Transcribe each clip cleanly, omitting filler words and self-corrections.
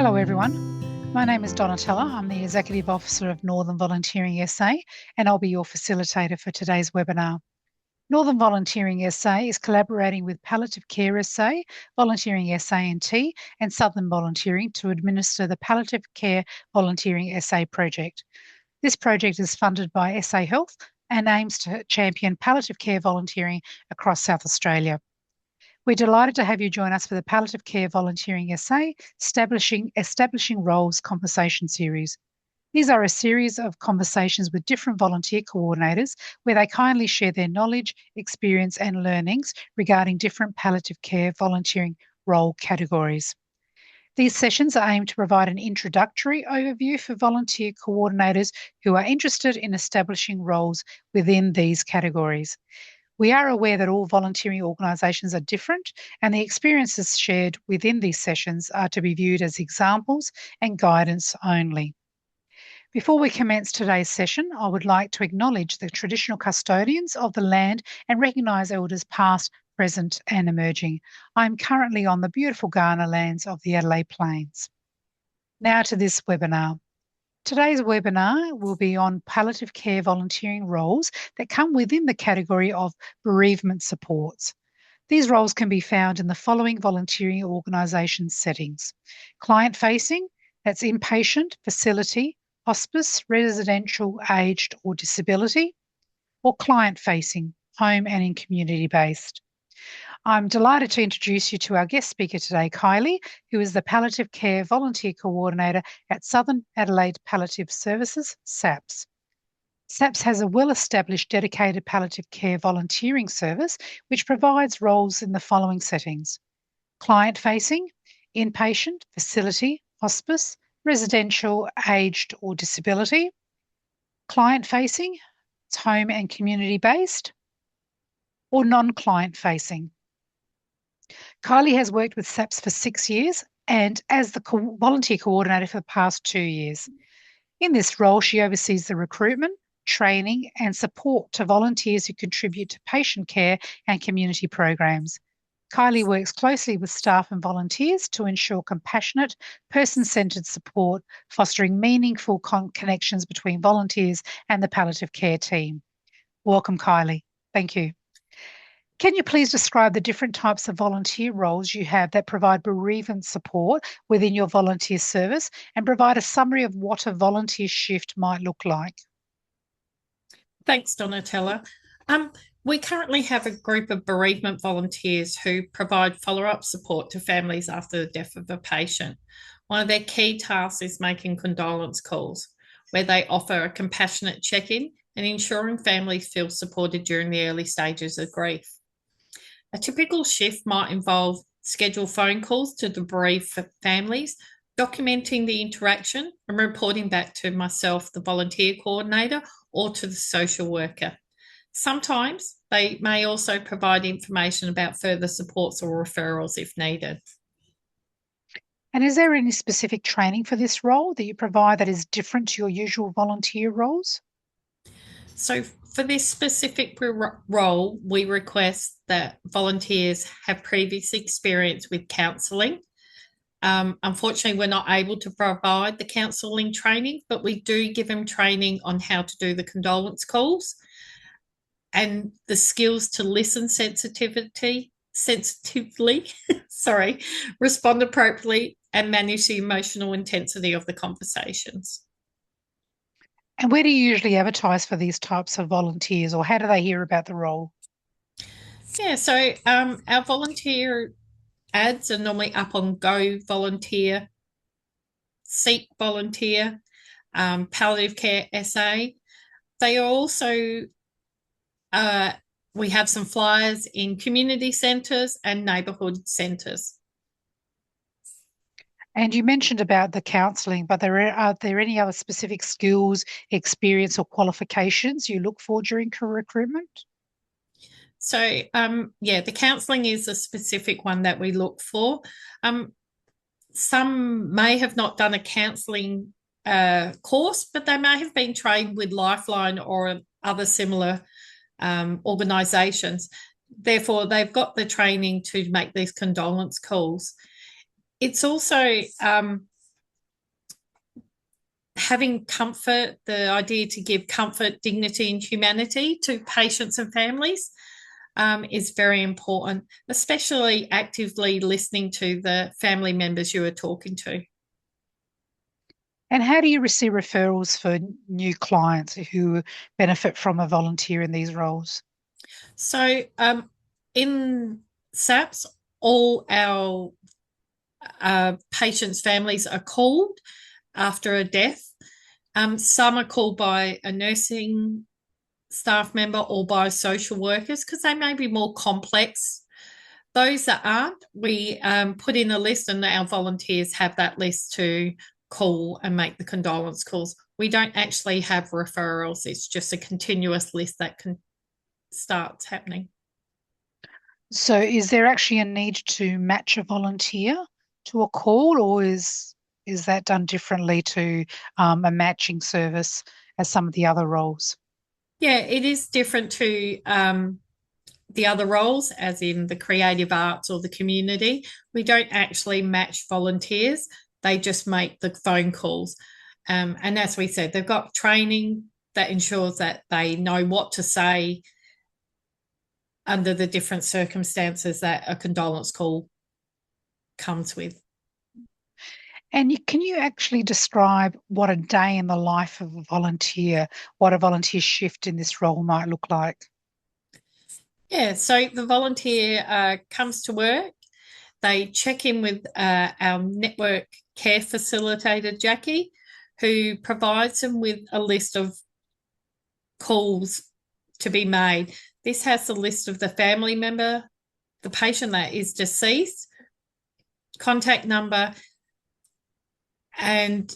Hello everyone, my name is Donatella. I'm the Executive Officer of Northern Volunteering SA and I'll be your facilitator for today's webinar. Northern Volunteering SA is collaborating with Palliative Care SA, Volunteering SA&T and Southern Volunteering to administer the Palliative Care Volunteering SA project. This project is funded by SA Health and aims to champion palliative care volunteering across South Australia. We're delighted to have you join us for the Palliative Care Volunteering SA Establishing Roles Conversation Series. These are a series of conversations with different volunteer coordinators where they kindly share their knowledge, experience and learnings regarding different palliative care volunteering role categories. These sessions are aimed to provide an introductory overview for volunteer coordinators who are interested in establishing roles within these categories. We are aware that all volunteering organisations are different and the experiences shared within these sessions are to be viewed as examples and guidance only. Before we commence today's session, I would like to acknowledge the traditional custodians of the land and recognise elders past, present and emerging. I am currently on the beautiful Kaurna lands of the Adelaide Plains. Now to this webinar. Today's webinar will be on palliative care volunteering roles that come within the category of bereavement supports. These roles can be found in the following volunteering organisation settings: client-facing, that's inpatient, facility, hospice, residential, aged or disability, or client-facing, home and in community-based. I'm delighted to introduce you to our guest speaker today, Kylie, who is the Palliative Care Volunteer Coordinator at Southern Adelaide Palliative Services, SAPS. SAPS has a well-established dedicated palliative care volunteering service which provides roles in the following settings: client-facing, inpatient, facility, hospice, residential, aged or disability, client-facing, it's home and community-based, or non-client-facing. Kylie has worked with SAPS for 6 years and as the volunteer coordinator for the past 2 years. In this role, she oversees the recruitment, training and support to volunteers who contribute to patient care and community programs. Kylie works closely with staff and volunteers to ensure compassionate, person-centred support, fostering meaningful connections between volunteers and the palliative care team. Welcome, Kylie. Thank you. Can you please describe the different types of volunteer roles you have that provide bereavement support within your volunteer service and provide a summary of what a volunteer shift might look like? Thanks, Donatella. We currently have a group of bereavement volunteers who provide follow-up support to families after the death of a patient. One of their key tasks is making condolence calls, where they offer a compassionate check-in and ensuring families feel supported during the early stages of grief. A typical shift might involve scheduled phone calls to the bereaved families, documenting the interaction and reporting back to myself, the volunteer coordinator, or to the social worker. Sometimes they may also provide information about further supports or referrals if needed. And is there any specific training for this role that you provide that is different to your usual volunteer roles? So for this specific role, we request that volunteers have previous experience with counselling. Unfortunately, we're not able to provide the counselling training, but we do give them training on how to do the condolence calls and the skills to listen sensitively, respond appropriately and manage the emotional intensity of the conversations. And where do you usually advertise for these types of volunteers, or how do they hear about the role? Yeah, so our volunteer ads are normally up on Go Volunteer, Seek Volunteer, Palliative Care SA. They are also, we have some flyers in community centres and neighbourhood centres. And you mentioned about the counselling, but are there any other specific skills, experience or qualifications you look for during recruitment? So, the counselling is a specific one that we look for. Some may have not done a counselling course, but they may have been trained with Lifeline or other similar organisations. Therefore, they've got the training to make these condolence calls. It's also having comfort, the idea to give comfort, dignity, and humanity to patients and families is very important, especially actively listening to the family members you are talking to. And how do you receive referrals for new clients who benefit from a volunteer in these roles? So in SAPS, all our patients' families are called after a death. Some are called by a nursing staff member or by social workers because they may be more complex. Those that aren't, we put in a list and our volunteers have that list to call and make the condolence calls. We don't actually have referrals. It's just a continuous list that starts happening. So is there actually a need to match a volunteer to a call, or is that done differently to a matching service as some of the other roles? Yeah, it is different to the other roles, as in the creative arts or the community. We don't actually match volunteers. They just make the phone calls. And as we said, they've got training that ensures that they know what to say under the different circumstances that a condolence call comes with. And can you actually describe what a day in the life of a volunteer, what a volunteer shift in this role might look like? Yeah, so the volunteer comes to work. They check in with our network care facilitator, Jackie, who provides them with a list of calls to be made. This has the list of the family member, the patient that is deceased, contact number, and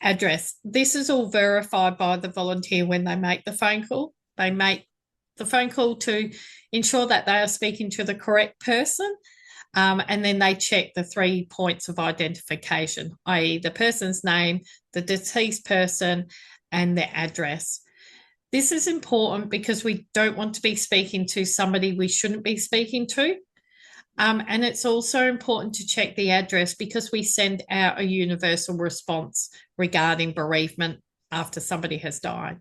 address. This is all verified by the volunteer when they make the phone call. They make the phone call to ensure that they are speaking to the correct person. And then they check the 3 points of identification, i.e., the person's name, the deceased person, and their address. This is important because we don't want to be speaking to somebody we shouldn't be speaking to. And it's also important to check the address because we send out a universal response regarding bereavement after somebody has died.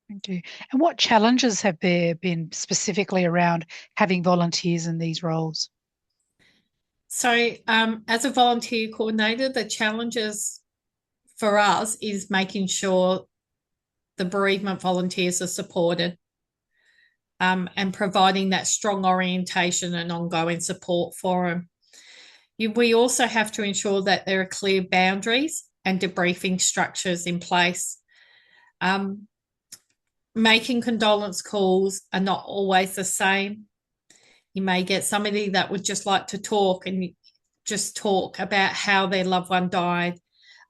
Thank you. And what challenges have there been specifically around having volunteers in these roles? So, as a volunteer coordinator, the challenges for us is making sure the bereavement volunteers are supported and providing that strong orientation and ongoing support for them. We also have to ensure that there are clear boundaries and debriefing structures in place. Making condolence calls are not always the same. You may get somebody that would just like to talk and just talk about how their loved one died.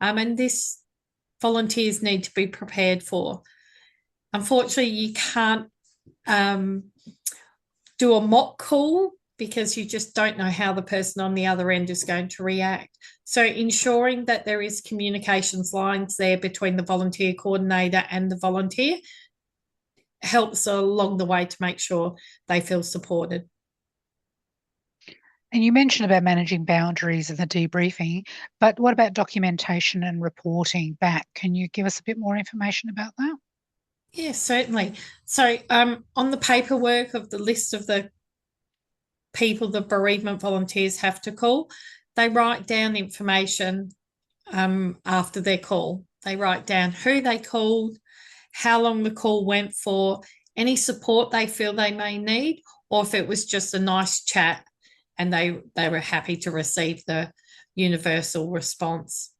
And this volunteers need to be prepared for. Unfortunately, you can't do a mock call because you just don't know how the person on the other end is going to react. So ensuring that there is communications lines there between the volunteer coordinator and the volunteer helps along the way to make sure they feel supported. And you mentioned about managing boundaries and the debriefing, but what about documentation and reporting back? Can you give us a bit more information about that? Yes, certainly. So on the paperwork of the list of the people the bereavement volunteers have to call, they write down information after their call. They write down who they called, how long the call went for, any support they feel they may need, or if it was just a nice chat and they were happy to receive the universal response.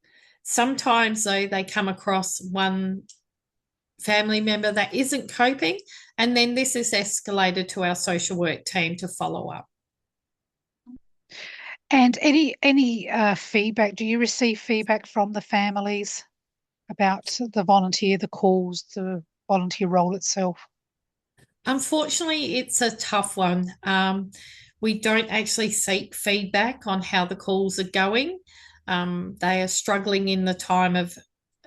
Sometimes, though, they come across one family member that isn't coping, and then this is escalated to our social work team to follow up. And any feedback? Do you receive feedback from the families about the volunteer, the calls, the volunteer role itself? Unfortunately, it's a tough one. We don't actually seek feedback on how the calls are going. They are struggling in the time of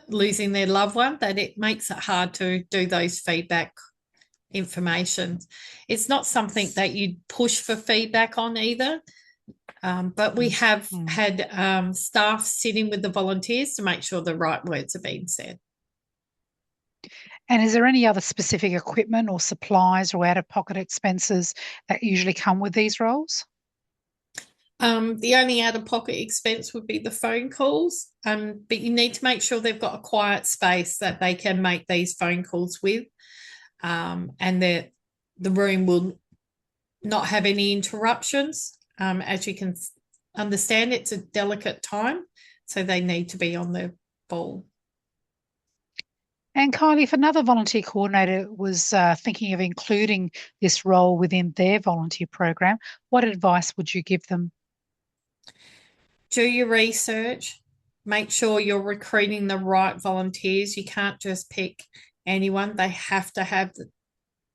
losing their loved one, that it makes it hard to do those feedback information. It's not something that you'd push for feedback on either. But we have had staff sitting with the volunteers to make sure the right words are being said. And is there any other specific equipment or supplies or out-of-pocket expenses that usually come with these roles? The only out-of-pocket expense would be the phone calls, but you need to make sure they've got a quiet space that they can make these phone calls with, and that the room will not have any interruptions. As you can understand, it's a delicate time, so they need to be on the ball. And Kylie, if another volunteer coordinator was thinking of including this role within their volunteer program, what advice would you give them? Do your research. Make sure you're recruiting the right volunteers. You can't just pick anyone. They have to have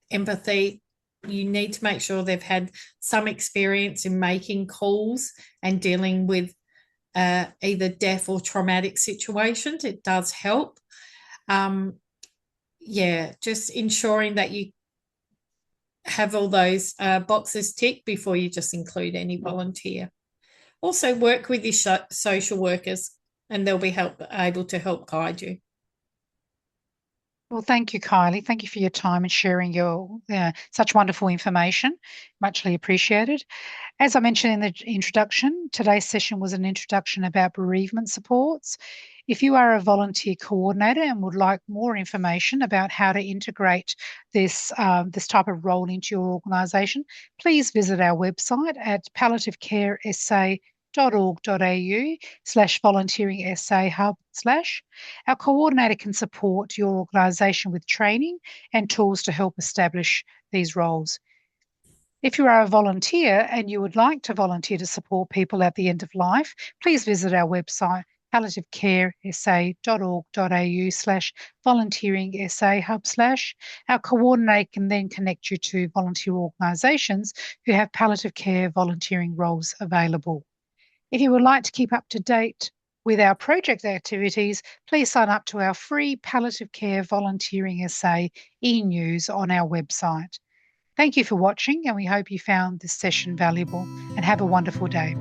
empathy. You need to make sure they've had some experience in making calls and dealing with either death or traumatic situations. It does help. Just ensuring that you have all those boxes ticked before you just include any volunteer. Also, work with your social workers, and they'll be able to help guide you. Well, thank you, Kylie. Thank you for your time and sharing your such wonderful information. Muchly appreciated. As I mentioned in the introduction, today's session was an introduction about bereavement supports. If you are a volunteer coordinator and would like more information about how to integrate this type of role into your organisation, please visit our website at palliativecaresa.org.au/volunteering SA hub/. Our coordinator can support your organisation with training and tools to help establish these roles. If you are a volunteer and you would like to volunteer to support people at the end of life, please visit our website palliativecaresa.org.au/volunteering SA hub/. Our coordinator can then connect you to volunteer organisations who have palliative care volunteering roles available. If you would like to keep up to date with our project activities, please sign up to our free Palliative Care Volunteering SA e-news on our website. Thank you for watching, and we hope you found this session valuable, and have a wonderful day.